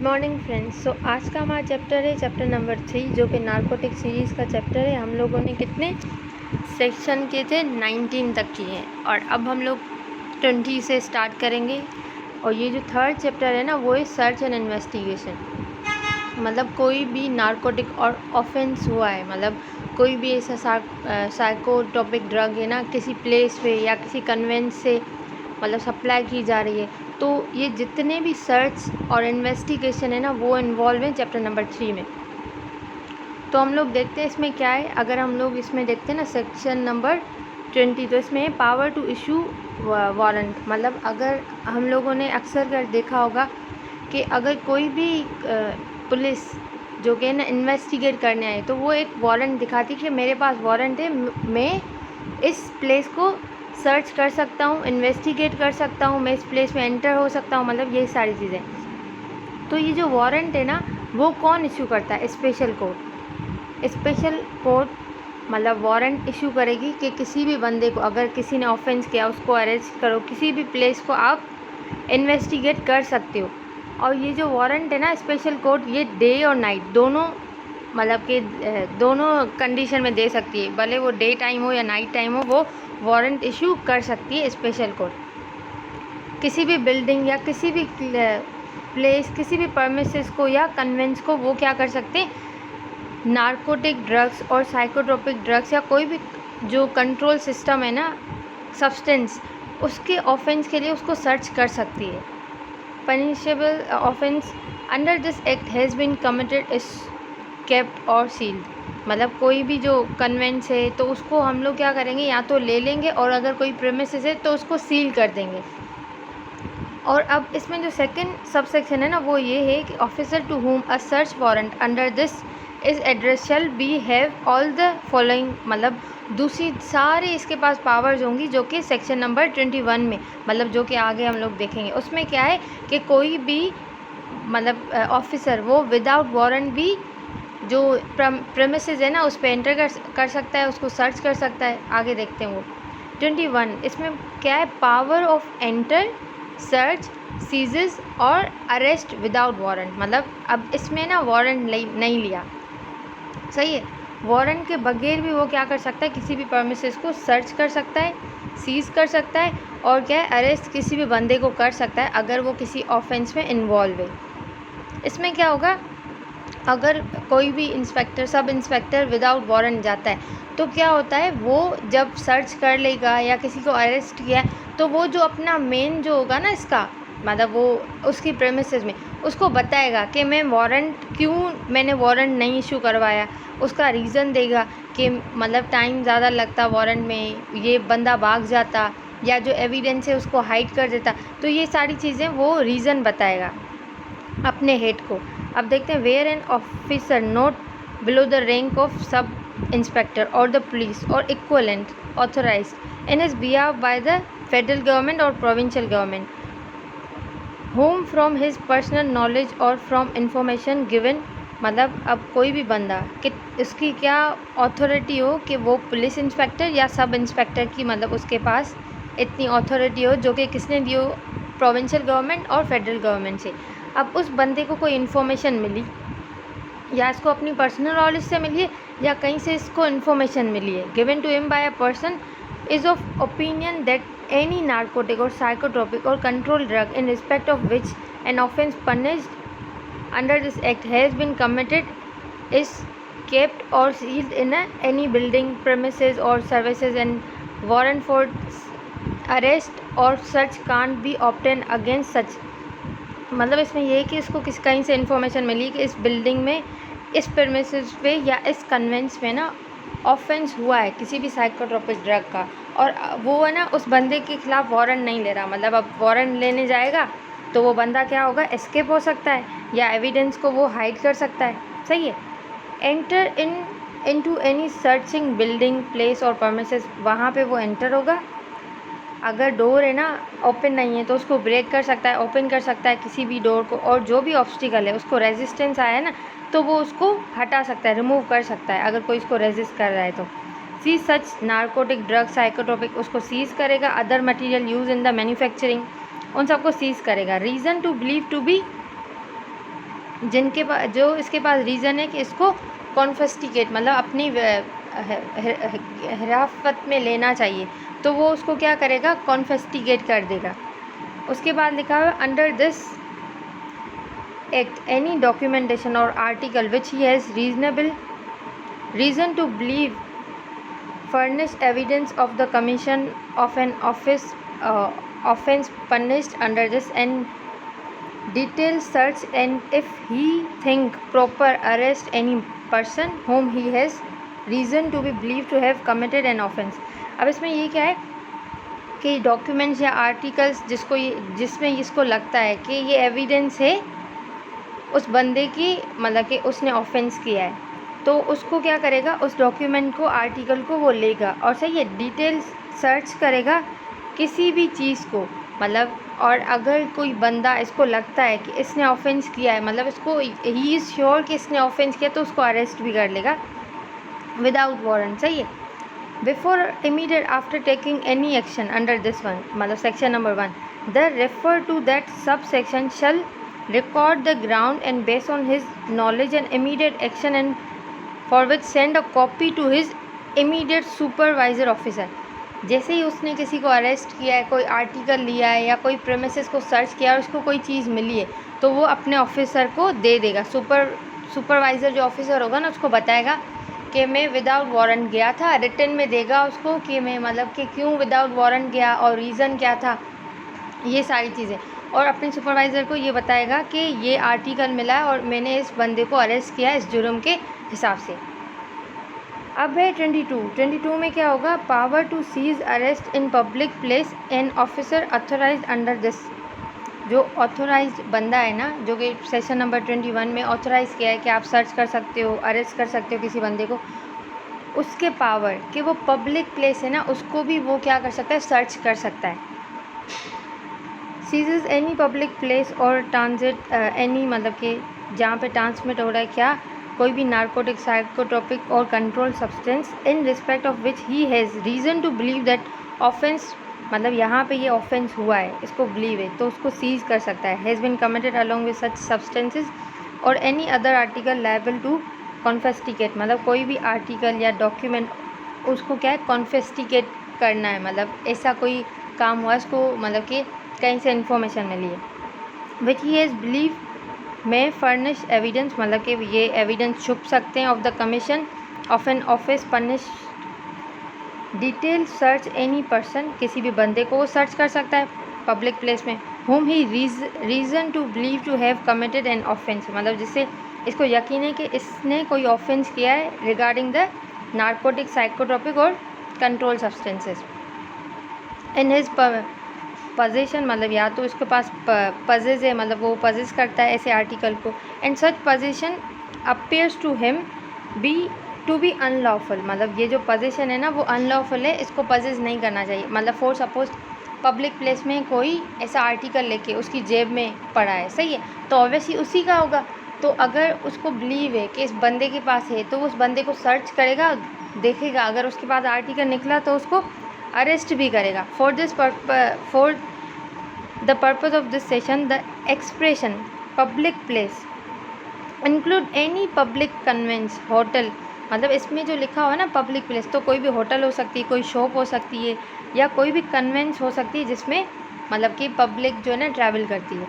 Morning friends. आज का हमारा चैप्टर है चैप्टर नंबर 3 जो कि नारकोटिक सीरीज़ का चैप्टर है। हम लोगों ने कितने सेक्शन किए थे? 19 तक किए हैं और अब हम लोग 20 से स्टार्ट करेंगे। और ये जो थर्ड चैप्टर है ना वो है सर्च एंड इन्वेस्टिगेशन। मतलब कोई भी नारकोटिक और ऑफेंस हुआ है, मतलब कोई भी ऐसा साइकोट्रोपिक ड्रग है ना किसी प्लेस पे या किसी कन्वेंस से मतलब सप्लाई की जा रही है, तो ये जितने भी सर्च और इन्वेस्टिगेशन है ना वो इन्वॉल्व हैं चैप्टर नंबर 3 में। तो हम लोग देखते हैं इसमें क्या है। अगर हम लोग इसमें देखते हैं ना सेक्शन नंबर 20, तो इसमें पावर टू इशू वारंट। मतलब अगर हम लोगों ने अक्सर कर देखा होगा कि अगर कोई भी पुलिस जो कि ना इन्वेस्टिगेट करने आए तो वो एक वारंट दिखाती कि मेरे पास वारंट है, मैं इस प्लेस को सर्च कर सकता हूँ, इन्वेस्टिगेट कर सकता हूँ, मैं इस प्लेस में एंटर हो सकता हूँ, मतलब ये सारी चीज़ें। तो ये जो वारंट है ना वो कौन इशू करता है? Special court. स्पेशल कोर्ट मतलब वारंट इशू करेगी कि किसी भी बंदे को, अगर किसी ने ऑफेंस किया उसको अरेस्ट करो, किसी भी प्लेस को आप इन्वेस्टिगेट कर सकते हो। और ये जो वारंट है ना स्पेशल कोर्ट ये डे और नाइट दोनों मतलब कि दोनों कंडीशन में दे सकती है, भले वो डे टाइम हो या नाइट टाइम हो, वो वारंट इशू कर सकती है स्पेशल कोर्ट। किसी भी बिल्डिंग या किसी भी प्लेस, किसी भी परमिसेस को या कन्वेंस को वो क्या कर सकते हैं, नारकोटिक ड्रग्स और साइकोट्रोपिक ड्रग्स या कोई भी जो कंट्रोल सिस्टम है ना सब्सटेंस, उसके ऑफेंस के लिए उसको सर्च कर सकती है। Punishable offence under this act has been committed is kept और सील्ड। मतलब कोई भी जो कन्वेंस है तो उसको हम लोग क्या करेंगे, या तो ले लेंगे और अगर कोई प्रेमिसेस है तो उसको सील कर देंगे। और अब इसमें जो सेकंड सबसेक्शन है ना वो ये है कि officer to whom a search warrant under this is address shall be have all the following. मतलब दूसरी सारे इसके पास पावर्स होंगी जो कि सेक्शन नंबर 21 में, मतलब जो कि आगे हम लोग देखेंगे। उसमें क्या है कि कोई भी मतलब ऑफिसर वो विदाउट वारंट भी जो प्रेमिसेस है ना उस पर एंटर कर सकता है, उसको सर्च कर सकता है। आगे देखते हैं वो 21। इसमें क्या है? Power of enter, search, seizes और अरेस्ट विदाउट वारंट। मतलब अब इसमें ना वारंट नहीं लिया, सही है। वारंट के बगैर भी वो क्या कर सकता है, किसी भी परमिसेस को सर्च कर सकता है, सीज कर सकता है और क्या है, अरेस्ट किसी भी बंदे को कर सकता है अगर वो किसी ऑफेंस में इन्वॉल्व है। इसमें क्या होगा, अगर कोई भी inspector, sub inspector without warrant जाता है तो क्या होता है, वो जब सर्च कर लेगा या किसी को अरेस्ट किया तो वो जो अपना मेन जो होगा ना इसका, मतलब वो उसकी प्रेमिसेस में उसको बताएगा कि मैं मैंने वारंट नहीं इशू करवाया। उसका रीज़न देगा कि मतलब टाइम ज़्यादा लगता वारंट में, ये बंदा भाग जाता या जो एविडेंस है उसको हाइड कर देता। तो ये सारी चीज़ें वो रीज़न बताएगा अपने हेड को। अब देखते हैं where an officer not below the rank of sub inspector or the police or equivalent authorised in his behalf by the federal government or provincial government home from his personal knowledge or from information given. मतलब अब कोई भी बंदा कि उसकी क्या authority हो कि वो पुलिस इंस्पेक्टर या सब इंस्पेक्टर की, मतलब उसके पास इतनी अथॉरिटी हो जो कि किसने दी हो, प्रोविंशियल गवर्नमेंट और फेडरल गवर्नमेंट से। अब उस बंदे को कोई इन्फॉर्मेशन मिली, या इसको अपनी पर्सनल नॉलेज से मिली है या कहीं से इसको इन्फॉर्मेशन मिली है, given to him by a person is of opinion that any narcotic or psychotropic or controlled drug in respect of which an offence punished under this act has been committed is kept or sealed in any building, premises or services, and warrant for arrest or search can't be obtained against such। मतलब इसमें ये है कि इसको कहीं से information मिली कि इस बिल्डिंग में, इस प्रेमिसेस पे या इस कन्वेंस में ना ऑफेंस हुआ है किसी भी साइकोट्रोपिक ड्रग का, और वो है ना उस बंदे के खिलाफ वारंट नहीं ले रहा। मतलब अब वारंट लेने जाएगा तो वो बंदा क्या होगा, एस्केप हो सकता है या एविडेंस को वो हाइड कर सकता है, सही है। Enter into any searching building, place और परमिसेस, वहाँ पे वो एंटर होगा। अगर डोर है ना ओपन नहीं है तो उसको ब्रेक कर सकता है, ओपन कर सकता है किसी भी डोर को, और जो भी ऑब्स्टिकल है उसको रेजिस्टेंस आया है ना तो वो उसको हटा सकता है, रिमूव कर सकता है अगर कोई इसको रेजिस्ट कर रहा है तो। Seize such narcotic drug, psychotropic, उसको सीज करेगा। Other material use in the manufacturing, उन सबको सीज करेगा। Reason to believe to be जिनके पास जो इसके पास रीज़न है कि इसको कॉन्फिस्टिकेट मतलब अपनी हिरासत में लेना चाहिए, तो वो उसको क्या करेगा, कॉन्फिस्टिकेट कर देगा। उसके बाद लिखा हुआ under this act any documentation or article which he has reason to believe furnish evidence of the commission of an offense punished under this and detailed search, and if he think proper arrest any person whom he has reason to be believed to have committed an offense। अब इसमें ये क्या है कि documents या articles जिसमें इसको लगता है कि ये एविडेंस है उस बंदे की, मतलब कि उसने ऑफेंस किया है, तो उसको क्या करेगा, उस डॉक्यूमेंट को, आर्टिकल को वो लेगा और सही है डिटेल्स सर्च करेगा किसी भी चीज़ को, मतलब और अगर कोई बंदा इसको लगता है कि इसने ऑफेंस किया है, मतलब इसको ही इज़ श्योर कि इसने ऑफेंस किया, तो उसको अरेस्ट भी कर लेगा विदाउट वारंट। सही है। Before immediate after taking any action under this one, मतलब section number 1, the refer to that sub section shall record the ground and based on his knowledge and immediate action and for which send a copy to his immediate supervisor officer। जैसे ही उसने किसी को arrest किया है, कोई article लिया है या कोई प्रेमिसेस को सर्च किया और उसको कोई चीज़ मिली है, तो वो अपने ऑफिसर को दे देगा। सुपरवाइज़र जो ऑफिसर होगा ना, उसको बताएगा कि मैं विदाउट वारंट गया था, रिटन में देगा उसको कि मैं मतलब कि क्यों विदाउट वारंट गया और रीज़न क्या था, ये सारी चीज़ें, और अपने सुपरवाइज़र को ये बताएगा कि ये आर्टिकल मिला है और मैंने इस बंदे को अरेस्ट किया इस जुर्म के हिसाब से। अब है 22 में क्या होगा, power to seize arrest in public place an officer authorised under this. जो ऑथोराइज्ड बंदा है ना, जो कि सेशन नंबर 21 में ऑथोराइज़ किया है कि आप सर्च कर सकते हो, अरेस्ट कर सकते हो किसी बंदे को, उसके पावर कि वो पब्लिक प्लेस है ना, उसको भी वो क्या कर सकता है, सर्च कर सकता है। सीजेज एनी पब्लिक प्लेस और ट्रांजिट एनी, मतलब कि जहाँ पे ट्रांसमिट हो रहा है क्या, कोई भी नार्कोटिक, साइकोट्रोपिक और control substance in respect of which he has reason to believe that offence, मतलब यहाँ पे ये ऑफेंस हुआ है, इसको बिलीव है, तो उसको सीज कर सकता है। Has been committed along with such substances or any other article liable to confiscate, मतलब कोई भी आर्टिकल या डॉक्यूमेंट उसको क्या है, कॉन्फिस्टिकेट करना है, मतलब ऐसा कोई काम हुआ उसको, मतलब कि कहीं से इन्फॉर्मेशन मिली है। विच ही हैज़ बिलीव में फर्निश एविडेंस, मतलब कि ये एविडेंस छुप सकते हैं, of the commission of an office punish detail search any person, किसी भी बंदे को वो सर्च कर सकता है पब्लिक प्लेस में, whom he reason to believe to have committed an offence, मतलब जिससे इसको यकीन है कि इसने कोई ऑफेंस किया है रिगार्डिंग द नार्कोटिक, साइकोट्रोपिक और control substances. In his position, मतलब या तो इसके पास पजेज है, मतलब वो पजेस करता है ऐसे आर्टिकल को, and such position appears to him to be unlawful, मतलब ये जो पोजीशन है ना वो अनलॉफुल है, इसको पजेस नहीं करना चाहिए। मतलब फॉर सपोज पब्लिक प्लेस में कोई ऐसा आर्टिकल लेके उसकी जेब में पड़ा है, सही है, तो ऑब्वियसली उसी का होगा, तो अगर उसको बिलीव है कि इस बंदे के पास है, तो उस बंदे को सर्च करेगा, देखेगा, अगर उसके पास आर्टिकल निकला तो उसको अरेस्ट भी करेगा। For the purpose of this session the expression public place include any public conveyance hotel, मतलब इसमें जो लिखा हुआ है ना पब्लिक प्लेस, तो कोई भी होटल हो सकती है, कोई शॉप हो सकती है, या कोई भी कन्वेंस हो सकती है जिसमें मतलब कि पब्लिक जो है ना ट्रैवल करती है।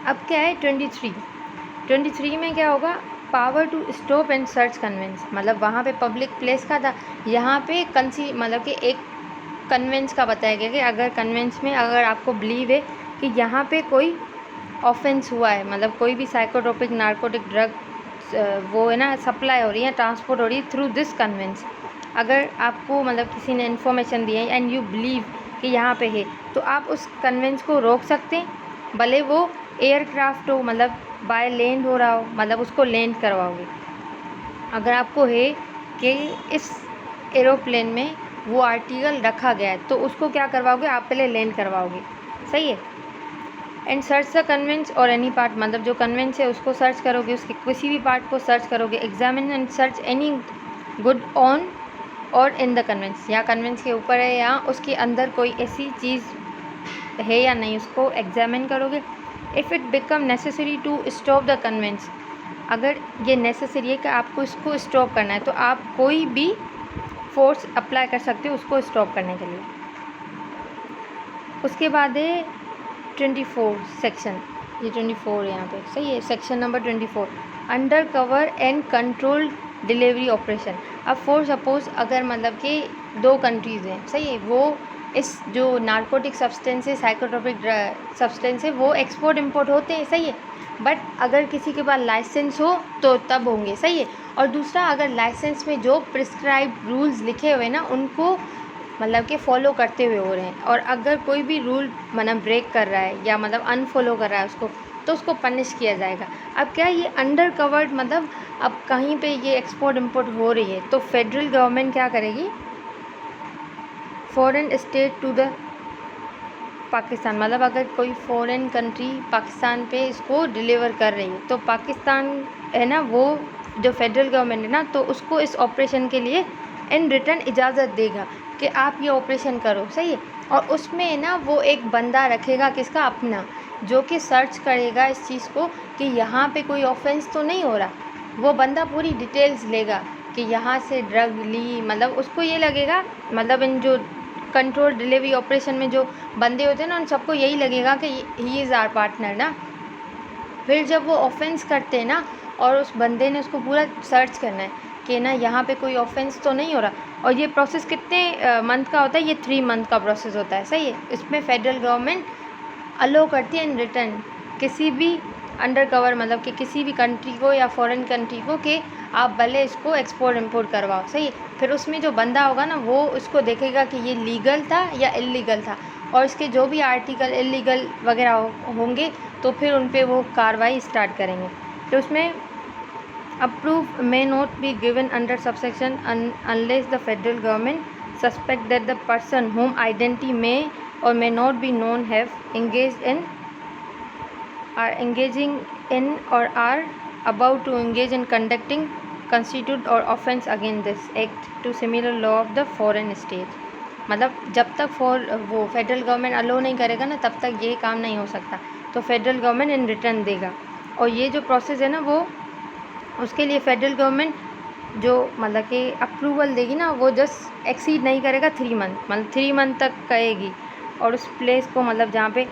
अब क्या है 23 में क्या होगा, power to stop and search conveyance, मतलब वहाँ पे पब्लिक प्लेस का था, यहाँ पे मतलब कि एक कन्वेंस का बताया गया कि अगर कन्वेंस में अगर आपको बिलीव है कि यहाँ पे कोई ऑफेंस हुआ है, मतलब कोई भी साइकोट्रोपिक, नार्कोटिक ड्रग वो है ना सप्लाई हो रही है, ट्रांसपोर्ट हो रही है थ्रू दिस कन्वेंस, अगर आपको मतलब किसी ने इन्फॉर्मेशन दी है एंड यू बिलीव कि यहाँ पे है, तो आप उस कन्वेंस को रोक सकते हैं, भले वो एयरक्राफ्ट हो, मतलब बाय लैंड हो रहा हो, मतलब उसको लैंड करवाओगे। अगर आपको है कि इस एरोप्लेन में वो आर्टिकल रखा गया है, तो उसको क्या करवाओगे, आप पहले लैंड करवाओगे, सही है। एंड सर्च द कन्वेंस और एनी पार्ट, मतलब जो कन्वेंस है उसको सर्च करोगे, उसके किसी भी पार्ट को सर्च करोगे। Examine and search any good on और इन द कन्वेंस, या कन्वेंस के ऊपर है या उसके अंदर कोई ऐसी चीज़ है या नहीं, उसको एग्जामिन करोगे। If it become necessary to stop the conveyance, अगर ये नेसेसरी है कि आपको इसको स्टॉप करना है तो आप कोई भी फोर्स अप्लाई कर सकते हो उसको स्टॉप करने के लिए। उसके बाद है 24 सेक्शन, ये 24 है यहाँ पे, सही है, section number 24, under cover and control delivery operation. अब फॉर सपोज अगर मतलब कि 2 कंट्रीज़ हैं, सही है, वो इस जो नारकोटिक सब्सटेंस है, साइकोट्रोपिक सब्सटेंस है, वो एक्सपोर्ट इंपोर्ट होते हैं, सही है, बट अगर किसी के पास लाइसेंस हो तो तब होंगे, सही है। और दूसरा, अगर लाइसेंस में जो प्रिस्क्राइब रूल्स लिखे हुए ना उनको मतलब कि फ़ॉलो करते हुए हो रहे हैं, और अगर कोई भी रूल मतलब ब्रेक कर रहा है या मतलब अनफॉलो कर रहा है उसको, तो उसको पनिश किया जाएगा। अब क्या ये अंडर कवर्ड मतलब अब कहीं पे ये एक्सपोर्ट इंपोर्ट हो रही है तो फेडरल गवर्नमेंट क्या करेगी, foreign state to the Pakistan, मतलब अगर कोई फॉरेन कंट्री पाकिस्तान पे इसको डिलीवर कर रही है तो पाकिस्तान है ना, वो जो फेडरल गवर्नमेंट है ना, तो उसको इस ऑपरेशन के लिए इन रिटर्न इजाज़त देगा कि आप ये ऑपरेशन करो, सही है। और उसमें ना वो एक बंदा रखेगा, किसका, अपना, जो कि सर्च करेगा इस चीज़ को कि यहाँ पे कोई ऑफेंस तो नहीं हो रहा। वो बंदा पूरी डिटेल्स लेगा कि यहाँ से ड्रग ली, मतलब उसको ये लगेगा, मतलब इन जो कंट्रोल डिलीवरी ऑपरेशन में जो बंदे होते हैं ना उन सबको यही लगेगा कि ही इज़ आवर पार्टनर ना। फिर जब वो ऑफेंस करते हैं ना और उस बंदे ने उसको पूरा सर्च करना है कि ना यहाँ पे कोई ऑफेंस तो नहीं हो रहा। और ये प्रोसेस कितने मंथ का होता है, ये 3 मंथ का प्रोसेस होता है, सही है। इसमें फेडरल गवर्नमेंट अलो करती है इन रिटर्न किसी भी अंडर कवर मतलब कि किसी भी कंट्री को या फॉरेन कंट्री को कि आप भले इसको एक्सपोर्ट इंपोर्ट करवाओ, सही है। फिर उसमें जो बंदा होगा ना वो उसको देखेगा कि ये लीगल था या इलीगल था, और इसके जो भी आर्टिकल इलीगल वगैरह होंगे तो फिर उन पे वो कार्रवाई स्टार्ट करेंगे। तो उसमें approve may not be given under subsection unless the federal government suspect that the person whom identity may or may not be known have engaged in are engaging in or are about to engage in conducting constitute or offense against this act to similar law of the foreign state। मतलब जब तक वो federal government अलो नहीं करेगा ना तब तक ये काम नहीं हो सकता, तो फेडरल गवर्नमेंट इन रिटर्न देगा। और ये जो प्रोसेस है ना वो उसके लिए फेडरल गवर्नमेंट जो मतलब कि अप्रूवल देगी ना वो जस्ट एक्सीड नहीं करेगा 3 मंथ, मतलब 3 मंथ तक कहेगी। और उस प्लेस को मतलब जहाँ पे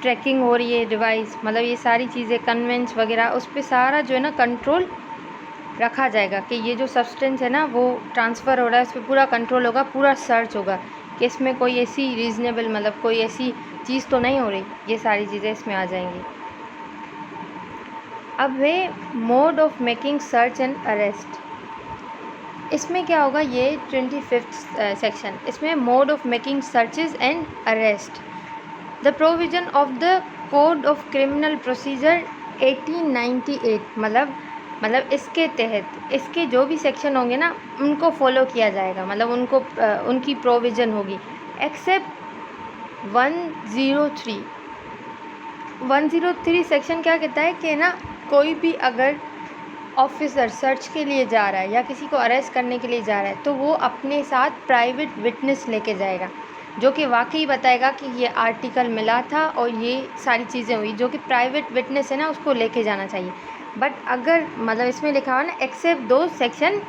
ट्रैकिंग हो रही है डिवाइस, मतलब ये सारी चीज़ें कन्वेंस वगैरह उस पर सारा जो है ना कंट्रोल रखा जाएगा कि ये जो सब्सटेंस है ना वो ट्रांसफ़र हो रहा है, उस पर पूरा कंट्रोल होगा, पूरा सर्च होगा कि इसमें कोई ऐसी रीज़नेबल मतलब कोई ऐसी चीज़ तो नहीं हो रही, ये सारी चीज़ें इसमें आ जाएंगी। अब है mode of making search and arrest. इसमें क्या होगा, ये 25th सेक्शन, इसमें mode of making searches and arrest. The provision of the code of criminal procedure 1898 मतलब इसके तहत इसके जो भी सेक्शन होंगे ना उनको फॉलो किया जाएगा, मतलब उनको उनकी प्रोविज़न होगी एक्सेप्ट 103 सेक्शन क्या कहता है कि ना कोई भी अगर ऑफिसर सर्च के लिए जा रहा है या किसी को अरेस्ट करने के लिए जा रहा है तो वो अपने साथ प्राइवेट विटनेस लेके जाएगा जो कि वाकई बताएगा कि ये आर्टिकल मिला था और ये सारी चीज़ें हुई, जो कि प्राइवेट विटनेस है ना उसको लेके जाना चाहिए। बट अगर मतलब इसमें लिखा हुआ ना एक्सेप्ट दो सेक्शन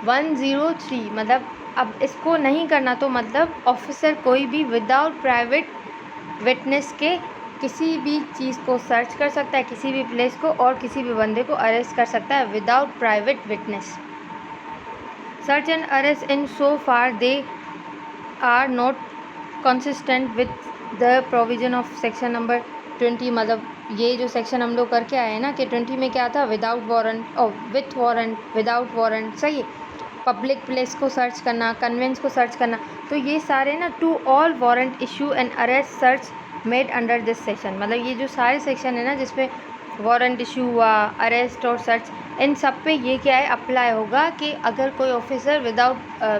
103, मतलब अब इसको नहीं करना तो मतलब ऑफिसर कोई भी विदाउट प्राइवेट विटनेस के किसी भी चीज़ को सर्च कर सकता है, किसी भी प्लेस को, और किसी भी बंदे को अरेस्ट कर सकता है without private witness. Search and arrest in so far they are not consistent with the provision of section number 20, मतलब ये जो सेक्शन हम लोग करके आए हैं ना कि 20 में क्या था, विदाउट वारंट और विथ वारंट, विदाउट वारंट, सही है, पब्लिक प्लेस को सर्च करना, कन्वेंस को सर्च करना, तो ये सारे ना to all warrant issue and arrest search made under this section, मतलब ये जो सारे सेक्शन है ना जिसमें वारंट इशू हुआ, अरेस्ट और सर्च, इन सब पे ये क्या है अप्लाई होगा कि अगर कोई ऑफिसर विदाउट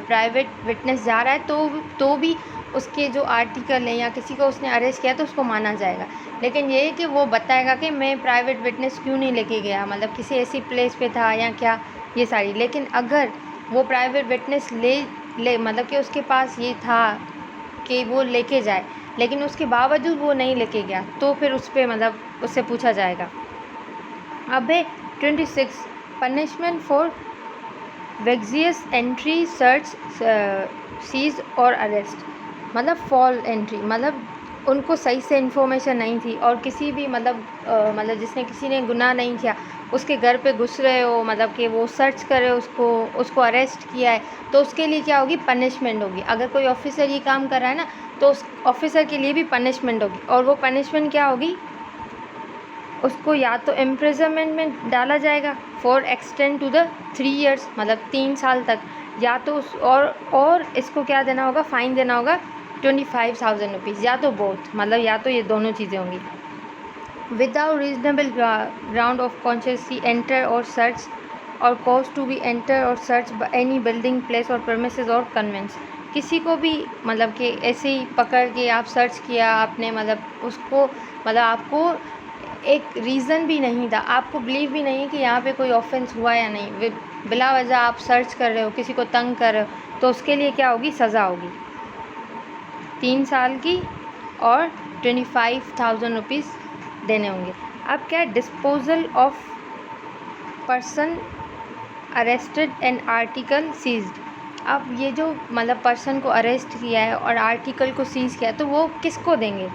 प्राइवेट विटनेस जा रहा है तो भी उसके जो आर्टिकल है या किसी को उसने अरेस्ट किया तो उसको माना जाएगा। लेकिन ये है कि वो बताएगा कि मैं प्राइवेट विटनेस क्यों नहीं लेके गया, मतलब किसी ऐसी प्लेस पे था या क्या, ये सारी। लेकिन अगर वो प्राइवेट विटनेस ले मतलब कि उसके पास ये था कि वो लेके जाए, लेकिन उसके बावजूद वो नहीं लेके गया तो फिर उस पर मतलब उससे पूछा जाएगा। अब है 26 punishment for vexatious entry search seize or arrest. मतलब फॉल एंट्री मतलब उनको सही से इन्फॉर्मेशन नहीं थी और किसी भी मतलब जिसने किसी ने गुनाह नहीं किया उसके घर पे घुस रहे हो, मतलब कि वो सर्च करे उसको अरेस्ट किया है, तो उसके लिए क्या होगी, पनिशमेंट होगी। अगर कोई ऑफिसर ये काम कर रहा है ना तो उस ऑफिसर के लिए भी पनिशमेंट होगी। और वो पनिशमेंट क्या होगी, उसको या तो इम्प्रिजनमेंट में डाला जाएगा for extend to the 3 years, मतलब 3 साल तक, या तो और इसको क्या देना होगा, फ़ाइन देना होगा 25,000 रुपीज़, या तो बोथ, मतलब या तो ये दोनों चीज़ें होंगी। Without reasonable ground of consciously enter और सर्च और कॉज टू बी एंटर और सर्च एनी बिल्डिंग प्लेस और प्रेमिसेस और कन्वेंस। किसी को भी मतलब कि ऐसे ही पकड़ के आप सर्च किया आपने, मतलब उसको मतलब आपको एक रीज़न भी नहीं था, आपको बिलीव भी नहीं है कि यहाँ पे कोई ऑफेंस हुआ या नहीं, बिला वजह आप सर्च कर रहे हो, किसी को तंग कर रहे हो, तो उसके लिए क्या होगी, सज़ा होगी 3 साल की और 25,000 रुपीज़ देने होंगे। अब क्या है, disposal of person arrested and article seized. अब ये जो मतलब पर्सन को अरेस्ट किया है और आर्टिकल को सीज़ किया है तो वो किसको देंगे,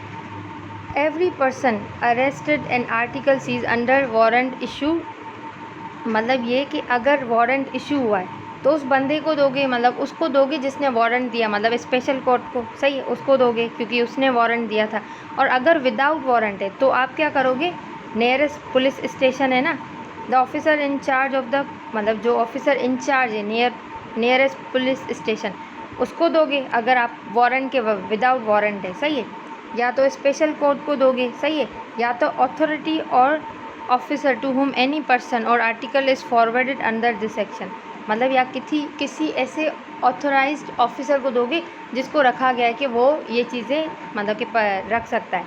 every person arrested and article seize under warrant issue. मतलब ये कि अगर वारंट इशू हुआ है तो उस बंदे को दोगे, मतलब उसको दोगे जिसने वारंट दिया, मतलब स्पेशल कोर्ट को, सही है, उसको दोगे क्योंकि उसने वारंट दिया था। और अगर विदाउट वारंट है तो आप क्या करोगे, नियरेस्ट पुलिस स्टेशन है ना, the officer in charge of the, मतलब जो ऑफिसर इंचार्ज है नियरेस्ट पुलिस स्टेशन, उसको दोगे अगर आप वारंट के विदाउट वारंट है, सही है, या तो स्पेशल कोर्ट को दोगे, सही है, या तो authority or officer to whom any person or article is forwarded under this section. मतलब या किसी ऐसे ऑथोराइज्ड ऑफिसर को दोगे जिसको रखा गया है कि वो ये चीज़ें मतलब कि रख सकता है।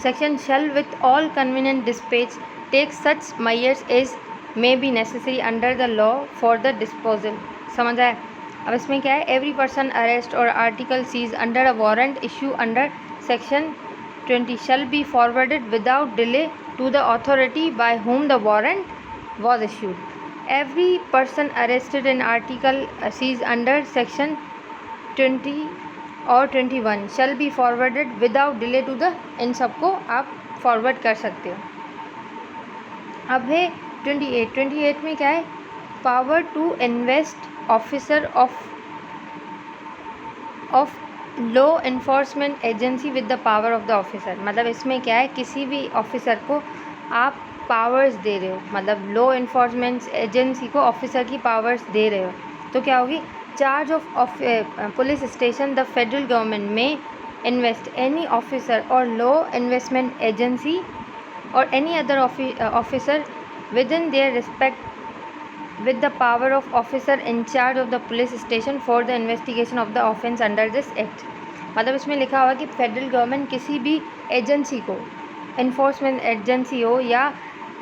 Section shall with all convenient dispatch take such measures as may be necessary under the law for the disposal. समझ आया। अब इसमें क्या है, एवरी पर्सन अरेस्ट और article seize under a warrant issue under section 20 shall be forwarded without delay to the authority by whom the warrant was issued. Every person arrested in article seized under section 20 और 21 shall be forwarded without delay to the, इन सबको आप forward कर सकते हो। अब है 28 में क्या है, power to invest officer of law enforcement agency with the power of the officer. मतलब इसमें क्या है, किसी भी ऑफिसर को आप पावर्स दे रहे हो, मतलब लॉ इन्फोर्समेंट एजेंसी को ऑफिसर की पावर्स दे रहे हो, तो क्या होगी, charge of police station the federal government में इन्वेस्ट एनी ऑफिसर और लॉ इन्वेस्टमेंट एजेंसी और any other officer with in their respect with the power of officer in charge of the police station for the investigation of the offence under this act। मतलब इसमें लिखा हुआ कि federal government किसी भी agency को, enforcement agency हो या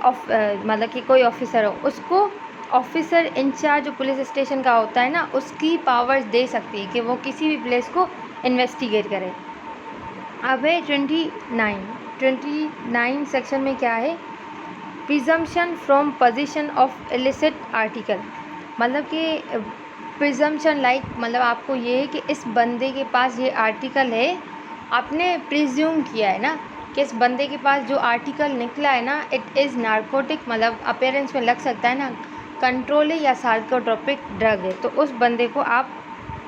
मतलब कि कोई ऑफिसर हो, उसको ऑफिसर इंचार्ज जो पुलिस स्टेशन का होता है ना, उसकी पावर्स दे सकती है कि वो किसी भी प्लेस को इन्वेस्टिगेट करे। अब है 29 सेक्शन में क्या है, presumption from position of illicit article. मतलब कि प्रिजम्पशन लाइक, मतलब आपको ये है कि इस बंदे के पास ये आर्टिकल है, आपने प्रिज्यूम किया है ना कि इस बंदे के पास जो आर्टिकल निकला है ना, इट इज़ नार्कोटिक, मतलब अपेयरेंस में लग सकता है ना कंट्रोल है या साइकोट्रोपिक ड्रग है, तो उस बंदे को आप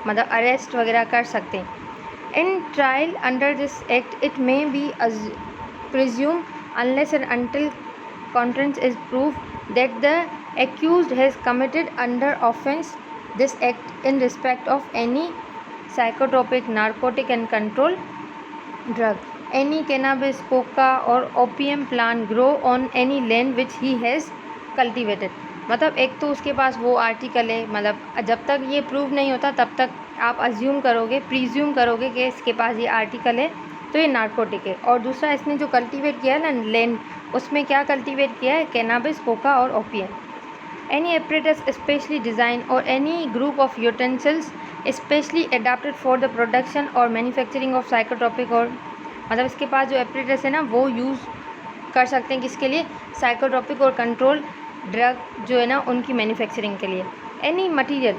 मतलब अरेस्ट वगैरह कर सकते हैं। In trial under this act it may be presume unless and until contents is proof that the accused has committed under offence this act in respect of any psychotropic, narcotic and control drug, any cannabis, coca or opium plant grow on any land which he has cultivated। मतलब एक तो उसके पास वो article है, मतलब जब तक ये प्रूव नहीं होता तब तक आप अज्यूम करोगे, प्रीज्यूम करोगे कि इसके पास ये आर्टिकल है तो ये नार्कोटिक है। और दूसरा, इसने जो कल्टीवेट किया है ना लैंड, उसमें क्या कल्टीवेट किया है, कैनाबिस, कोका और opium. Any apparatus specially designed or any group of utensils specially adapted for the production or manufacturing of psychotropic और मतलब इसके पास जो apparatus है ना वो यूज़ कर सकते हैं किसके लिए, साइकोट्रोपिक और कंट्रोल ड्रग जो है ना उनकी मैन्युफैक्चरिंग के लिए। Any material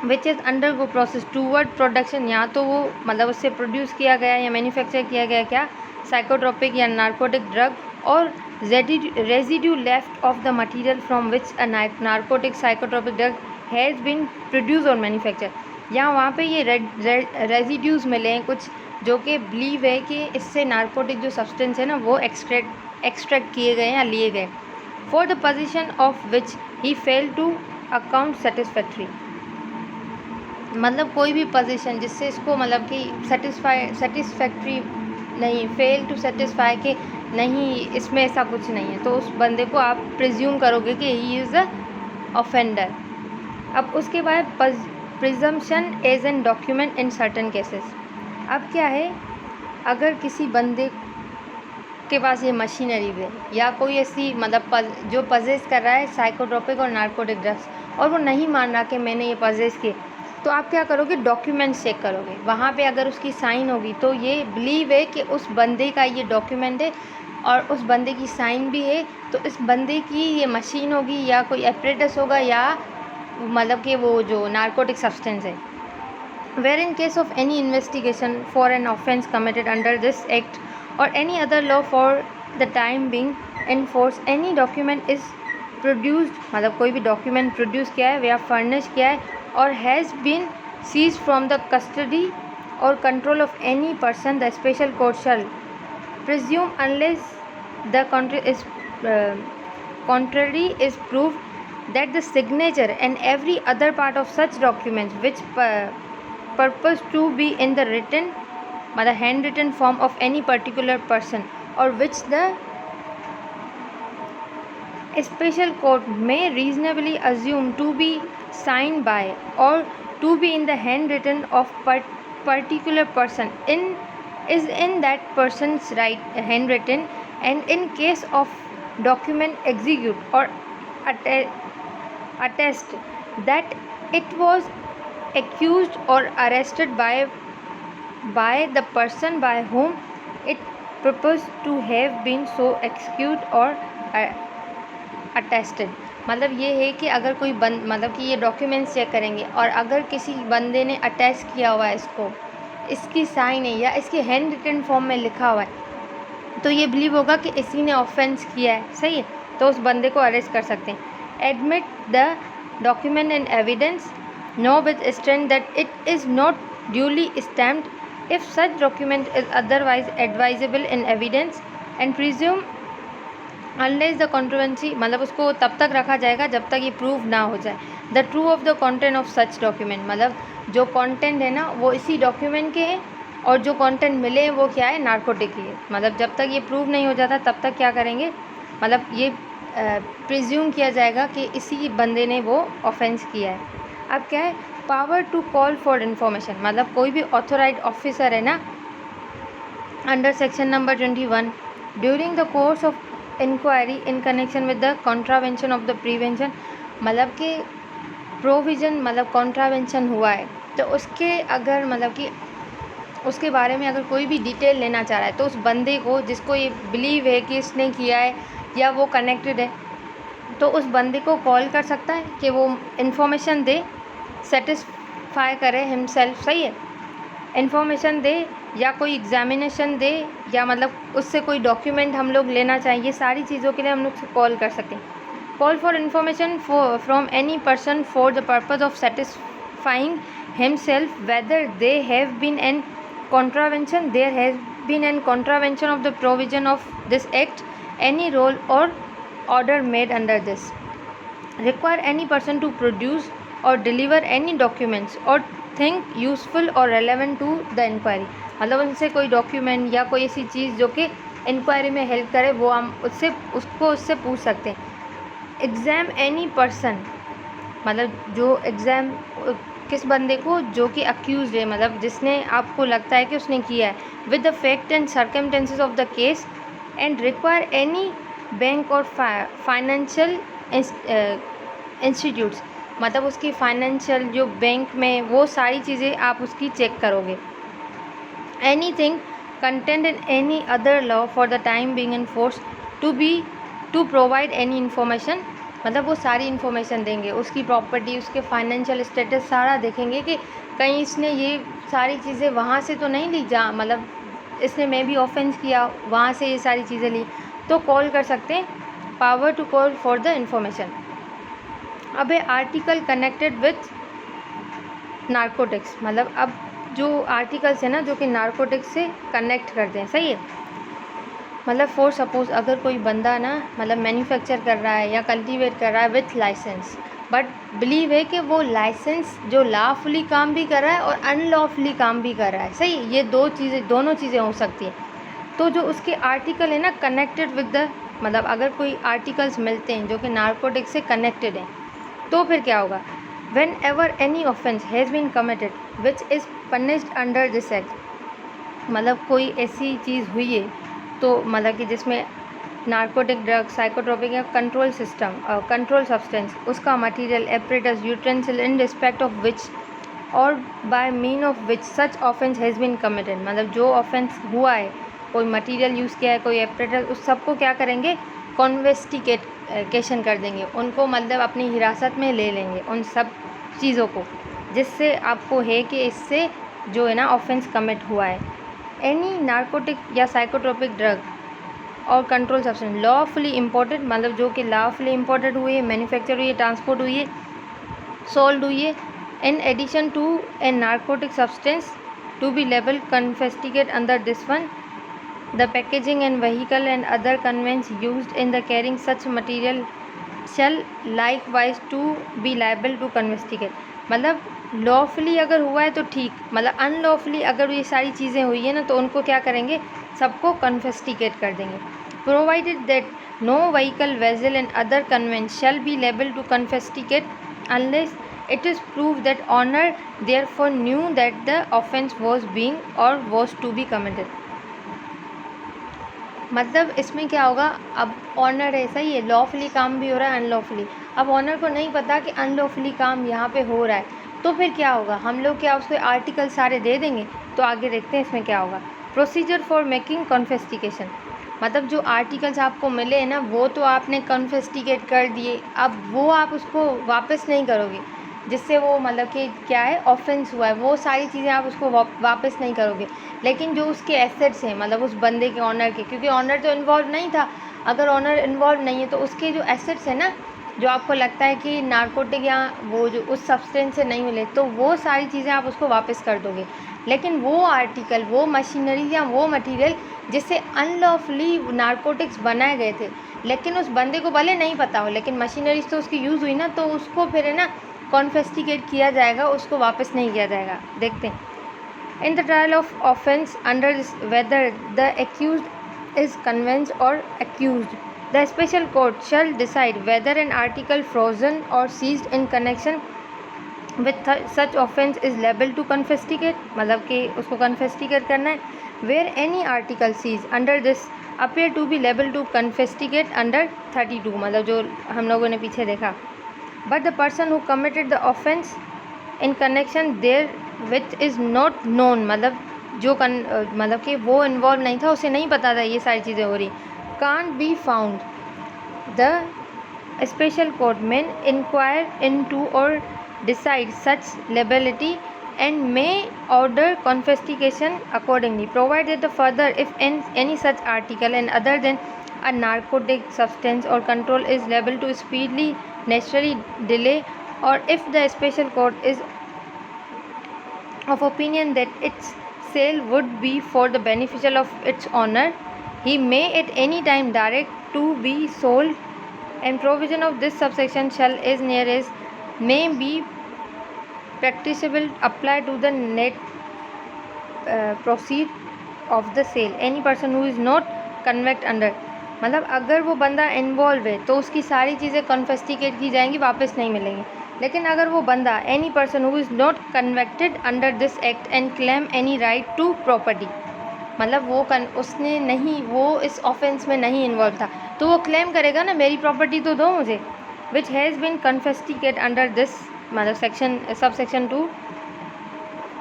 which is under go process toward production, या तो वो मतलब उससे प्रोड्यूस किया गया या मैन्युफैक्चर किया गया क्या साइकोट्रोपिक या नार्कोटिक ड्रग, और residue left of the material from which a narcotic psychotropic drug has been produce और मैन्युफैक्चर, या वहाँ पे ये रेजिड्यूज़ मिले हैं कुछ जो कि बिलीव है कि इससे नार्कोटिक जो सब्सटेंस है ना वो एक्सट्रैक्ट किए गए या लिए गए, for the position of which he fail to account satisfactory, मतलब कोई भी पोजीशन जिससे इसको मतलब कि सेटिस्फैक्ट्री नहीं, फेल टू सेटिस्फाई के नहीं इसमें ऐसा कुछ नहीं है, तो उस बंदे को आप प्रिज्यूम करोगे कि ही इज़ अ ऑफेंडर। अब उसके बाद presumption as an document in certain cases. अब क्या है, अगर किसी बंदे के पास ये मशीनरी है या कोई ऐसी मतलब जो पजेस कर रहा है साइकोट्रोपिक और नार्कोटिक ड्रग्स और वो नहीं मान रहा कि मैंने ये पजेस किए, तो आप क्या करोगे, डॉक्यूमेंट्स चेक करोगे, वहाँ पे अगर उसकी साइन होगी तो ये बिलीव है कि उस बंदे का ये डॉक्यूमेंट है और उस बंदे की साइन भी है, तो इस बंदे की ये मशीन होगी या कोई एपरेटस होगा या मतलब कि वो जो नार्कोटिक सब्सटेंस है। Where in case of any investigation for an offence committed under this act or any other law for the time being enforce any document is produced, मतलब कोई भी डॉक्यूमेंट प्रोड्यूस किया है या फर्निश किया है और has been seize from the custody or control of any person, the special court shall presume unless the contrary is proved that the signature and every other part of such documents which purpose to be in the written the handwritten form of any particular person or which the special court may reasonably assume to be signed by or to be in the handwritten of particular person is in that person's handwritten, and in case of document execute or attest that it was accused or arrested by the person by whom it proposed to have been so accused or attested। मतलब ये है कि अगर कोई मतलब कि ये documents check करेंगे और अगर किसी बंदे ने अटैच किया हुआ है इसको, इसकी साइन है या इसके हैंड रिटन फॉर्म में लिखा हुआ है, तो ये बिलीव होगा कि इसी ने ऑफेंस किया है, सही है, तो उस बंदे को अरेस्ट कर सकते हैं। Admit the document and evidence know with stand that it is not duly stamped if such document is otherwise advisable in evidence and presume unless the controversy, मतलब उसको तब तक रखा जाएगा जब तक ये प्रूव ना हो जाए the true of the content of such document, मतलब जो कंटेंट है ना वो इसी डॉक्यूमेंट के हैं और जो कंटेंट मिले हैं वो क्या है, नार्कोटिक ही है। मतलब जब तक ये प्रूव नहीं हो जाता तब तक क्या करेंगे, मतलब ये प्रिज्यूम किया जाएगा कि इसी बंदे ने वो ऑफेंस किया है। अब क्या है, power to call for information, मतलब कोई भी ऑथोराइज ऑफिसर है ना under section number 21 during the course of inquiry in connection with the contravention of the prevention, मतलब कि प्रोविज़न मतलब कॉन्ट्रावेंशन हुआ है तो उसके अगर मतलब कि उसके बारे में अगर कोई भी डिटेल लेना चाह रहा है तो उस बंदे को जिसको ये बिलीव है कि इसने किया है या वो कनेक्टेड है तो उस बंदे को कॉल कर सकता है कि वो इन्फॉर्मेशन दे, सेटिस्फाई करे हिमसेल्फ, सही है, इन्फॉर्मेशन दे या कोई एग्जामिनेशन दे या मतलब उससे कोई डॉक्यूमेंट हम लोग लेना चाहिए, सारी चीज़ों के लिए हम लोग कॉल कर सकते हैं। Call for information from any person for the purpose of satisfying himself whether they have been an contravention, there has been an contravention of the provision of this act, any role or order made under this, require any person to produce or deliver any documents or think useful or relevant to the inquiry, मतलब उनसे कोई document या कोई ऐसी चीज़ जो कि inquiry में help करे वो हम उससे पूछ सकते हैं। एग्ज़ाम एनी पर्सन, मतलब जो एग्ज़ाम किस बंदे को जो कि अक्यूज़ है, मतलब जिसने आपको लगता है कि उसने किया है, with the fact and circumstances of the case and require any bank और फाइनेंशियल इंस्टीट्यूट्स, मतलब उसकी फाइनेंशियल जो बैंक में वो सारी चीज़ें आप उसकी चेक करोगे। Anything content in any other law for the time being in force to provide any information, मतलब वो सारी इन्फॉर्मेशन देंगे, उसकी प्रॉपर्टी, उसके फाइनेंशियल स्टेटस सारा देखेंगे कि कहीं इसने ये सारी चीज़ें वहाँ से तो नहीं ली, जा मतलब इसने मे भी ऑफेंस किया, वहाँ से ये सारी चीज़ें ली, तो कॉल कर सकते हैं power to call for the information. अब है आर्टिकल कनेक्टेड विथ नारकोटिक्स, मतलब अब जो आर्टिकल्स है ना जो कि नारकोटिक्स से कनेक्ट करते हैं, सही है। मतलब फॉर सपोज अगर कोई बंदा ना मतलब मैन्युफैक्चर कर रहा है या कल्टीवेट कर रहा है विथ लाइसेंस, बट बिलीव है कि वो लाइसेंस जो लॉफुली काम भी कर रहा है और अनलॉफुली काम भी कर रहा है, सही, ये दोनों चीज़ें हो सकती हैं। तो जो उसके आर्टिकल है ना कनेक्टेड विद द, मतलब अगर कोई आर्टिकल्स मिलते हैं जो कि नारकोटिक्स से कनेक्टेड हैं, तो फिर क्या होगा, whenever any offence has been committed which is punished under this act, मतलब कोई ऐसी चीज़ हुई है तो मतलब कि जिसमें नारकोटिक ड्रग, साइकोट्रोपिक या कंट्रोल सब्सटेंस, उसका material, apparatus, utensil in respect of which or by mean of which such offence has been committed, मतलब जो ऑफेंस हुआ है, कोई मटेरियल यूज़ किया है, कोई एपरेटस, उस सबको क्या करेंगे, कॉन्वेस्टिकेशन कर देंगे, उनको मतलब अपनी हिरासत में ले लेंगे उन सब चीज़ों को, जिससे आपको है कि इससे जो है ना ऑफेंस कमिट हुआ है। एनी नारकोटिक या साइकोट्रोपिक ड्रग और कंट्रोल सब्सटेंस लॉफुली इम्पोर्टेड, मतलब जो कि लॉफुली इम्पोर्टेड हुई है, मैन्युफैक्चर हुई है, ट्रांसपोर्ट हुई है, सोल्ड हुई है, in addition to a narcotic substance to be liable confiscate under this one, the packaging and vehicle and other conveyance used in the carrying such material shall likewise to be liable to confiscate, मतलब lawfully अगर हुआ है तो ठीक, मतलब unlawfully अगर ये सारी चीज़ें हुई है ना तो उनको क्या करेंगे, सबको कन्फेस्टिकेट कर देंगे। Provided that no vehicle, vessel and other conveyance shall be liable to confiscate unless it is proved that owner therefore knew that the offense was being or was to be committed, मतलब इसमें क्या होगा, अब honour ऐसा ही है, lawfully काम भी हो रहा है अनलॉफुली, अब ऑनर को नहीं पता कि अनलॉफुली काम यहाँ पे हो रहा है, तो फिर क्या होगा, हम लोग क्या उसके आर्टिकल सारे दे देंगे। तो आगे देखते हैं इसमें क्या होगा। प्रोसीजर फॉर मेकिंग कॉन्फेस्टिकेशन, मतलब जो आर्टिकल्स आपको मिले हैं ना वो तो आपने कॉन्फेस्टिकेट कर दिए, अब वो आप उसको वापस नहीं करोगे, जिससे वो मतलब कि क्या है ऑफेंस हुआ है, वो सारी चीज़ें आप उसको वापस नहीं करोगे, लेकिन जो उसके एसेट्स हैं मतलब उस बंदे के ऑनर के, क्योंकि ऑनर तो इन्वॉल्व नहीं था, अगर ऑनर इन्वॉल्व नहीं है तो उसके जो एसेट्स हैं ना जो आपको लगता है कि नारकोटिक या वो जो उस सब्सटेंस से नहीं मिले, तो वो सारी चीज़ें आप उसको वापस कर दोगे, लेकिन वो आर्टिकल, वो मशीनरी या वो मटेरियल जिससे अनलॉफुली नारकोटिक्स बनाए गए थे, लेकिन उस बंदे को भले नहीं पता हो, लेकिन मशीनरीज तो उसकी यूज़ हुई ना, तो उसको फिर है ना कॉन्फेस्टिकेट किया जाएगा, उसको वापस नहीं किया जाएगा। देखते हैं, in the trial of offence under this whether the accused is convinced or accused, the special court shall decide whether an article frozen or seized in connection with such offence is liable to confiscate, मतलब कि उसको confiscate करना है। Where any article seize under this appear to be liable to confiscate under 32, मतलब जो हम लोगों ने पीछे देखा। But the person who committed the offence in connection there with is not known, मतलब जो मतलब कि वो इन्वॉल्व नहीं था, उसे नहीं पता था ये सारी चीज़ें हो रही, can't be found, the special court man inquire into और decide such liability and may order confiscation accordingly, provided the further if any such article and other than a narcotic substance or control is liable to speedily necessary delay, or if the special court is of opinion that its sale would be for the beneficial of its owner, he may at any time direct to be sold, and provision of this subsection shall as near as may be practicable apply to the net proceed of the sale any person who is not convict under, मतलब अगर वो बंदा involve है तो उसकी सारी चीज़ें कन्फेस्टिकेट की जाएंगी, वापस नहीं मिलेंगी, लेकिन अगर वो बंदा any person who is not convicted under this act and claim any right to property, मतलब वो उसने नहीं, वो इस ऑफेंस में नहीं इन्वॉल्व था, तो वो क्लेम करेगा ना मेरी प्रॉपर्टी तो दो मुझे, which has been confiscate under this मतलब section sub section 2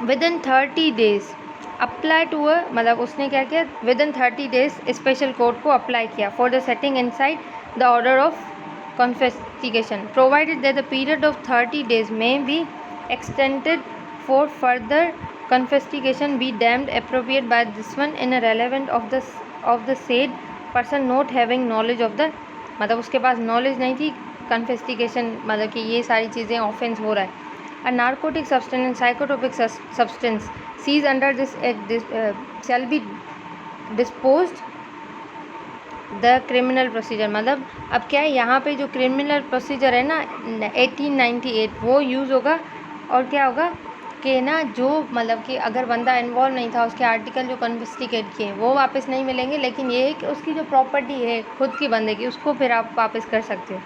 within 30 days apply to a मतलब उसने क्या किया within 30 days special court को अप्लाई किया for the setting inside the order of confiscation provided that the period of 30 days may be extended for further confiscation be deemed appropriate by this one in a relevant of the said person not having knowledge of the मतलब उसके पास knowledge नहीं थी कन्फेस्टिकेशन मतलब कि ये सारी चीज़ें offence हो रहा है A narcotic substance and psychotropic substance seized under this shall be disposed the criminal procedure मतलब अब क्या है यहाँ पे जो क्रिमिनल प्रोसीजर है ना 1898 वो यूज़ होगा और क्या होगा कि ना जो मतलब कि अगर बंदा इन्वॉल्व नहीं था उसके आर्टिकल जो कन्फिस्टिकेट किए वो वापस नहीं मिलेंगे लेकिन ये है कि उसकी जो प्रॉपर्टी है खुद की बंदे की उसको फिर आप वापस कर सकते हो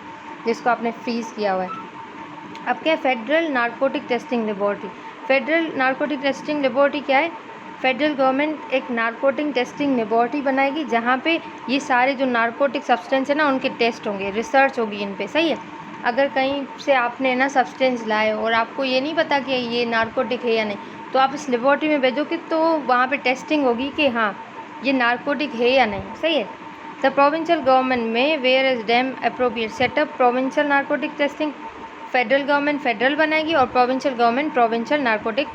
जिसको आपने फ्रीज़ किया हुआ है। अब क्या है federal narcotic testing laboratory federal narcotic testing laboratory क्या है फेडरल गवर्नमेंट एक नारकोटिक टेस्टिंग लेबॉर्ट्री बनाएगी जहाँ पे ये सारे जो नारकोटिक सब्सटेंस है ना उनके टेस्ट होंगे रिसर्च होगी इन पे सही है। अगर कहीं से आपने ना सब्सटेंस लाए और आपको ये नहीं पता कि ये नारकोटिक है या नहीं तो आप इस लेबॉर्ट्री में भेजोगे तो वहाँ पे टेस्टिंग होगी कि हाँ ये नारकोटिक है या नहीं सही है। द प्रोविंशियल गवर्नमेंट में where is dam appropriate setup provincial narcotic testing federal government federal बनाएगी और प्रोविंशियल गवर्नमेंट प्रोविंशियल नारकोटिक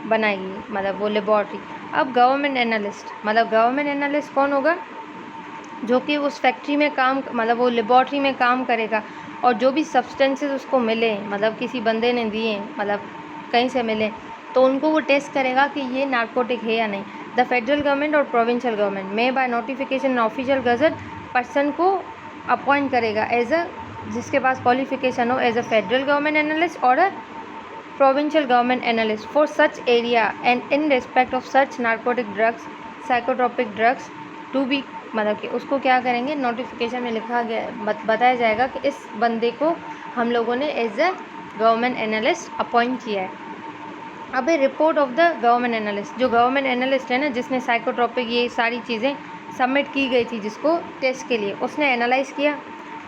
बनाएगी मतलब वो लेबॉर्ट्री। अब गवर्नमेंट एनालिस्ट मतलब गवर्नमेंट एनालिस्ट कौन होगा जो कि उस फैक्ट्री में काम मतलब वो लेबॉर्ट्री में काम करेगा और जो भी सब्सटेंसेस उसको मिले मतलब किसी बंदे ने दिए मतलब कहीं से मिले तो उनको वो टेस्ट करेगा कि ये नारकोटिक है या नहीं। The federal government or provincial government में by notification official gazette person को अपॉइंट करेगा एज अ जिसके पास क्वालिफिकेशन हो as a federal government analyst or a provincial government analyst for such area and in respect of such narcotic drugs psychotropic drugs to be मतलब कि उसको क्या करेंगे नोटिफिकेशन में लिखा गया बताया जाएगा कि इस बंदे को हम लोगों ने as a government analyst appoint किया है। अब report of the government analyst जो गवर्नमेंट एनालिस्ट है ना जिसने साइकोट्रोपिक ये सारी चीज़ें सबमिट की गई थी जिसको टेस्ट के लिए उसने एनालाइज किया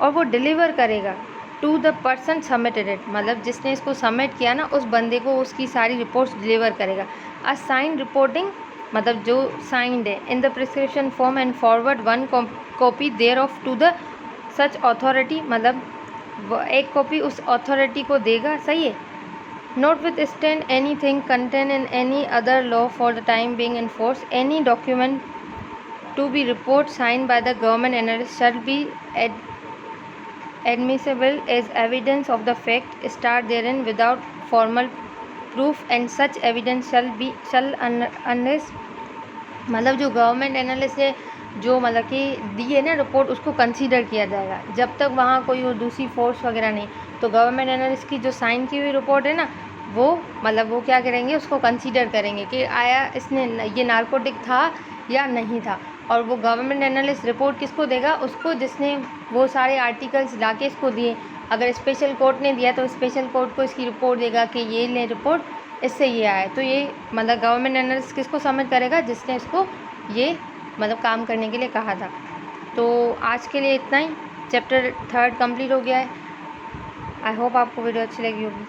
और वो डिलीवर करेगा to the person submitted it मतलब जिसने इसको सबमिट किया ना उस बंदे को उसकी सारी रिपोर्ट्स डिलीवर करेगा। अ साइन रिपोर्टिंग मतलब जो साइंड है in the prescription form and forward one copy there of to the such authority मतलब एक कॉपी उस अथॉरिटी को देगा सही है। Notwithstanding anything contained in any other law for the time being in force, any document to be report signed by the government analyst shall be admissible as evidence of the fact start therein without formal proof and such evidence shall unless मतलब जो government analyst ने जो मतलब कि दी है ना report उसको consider किया जाएगा जब तक वहाँ कोई और दूसरी फोर्स वगैरह नहीं तो गवर्नमेंट एनालिस्ट की जो साइन की हुई रिपोर्ट है ना वो मतलब वो क्या करेंगे उसको कंसीडर करेंगे कि आया इसने ये नारकोटिक था या नहीं था। और वो गवर्नमेंट एनालिस्ट रिपोर्ट किसको देगा उसको जिसने वो सारे आर्टिकल्स ला के इसको दिए। अगर स्पेशल कोर्ट ने दिया तो स्पेशल कोर्ट को इसकी रिपोर्ट देगा कि ये ले रिपोर्ट इससे ये आया तो ये मतलब गवर्नमेंट एनालिस्ट किसको सबमिट करेगा जिसने इसको ये मतलब काम करने के लिए कहा था। तो आज के लिए इतना ही चैप्टर 3 कंप्लीट हो गया है। आई होप आपको वीडियो अच्छी लगी होगी।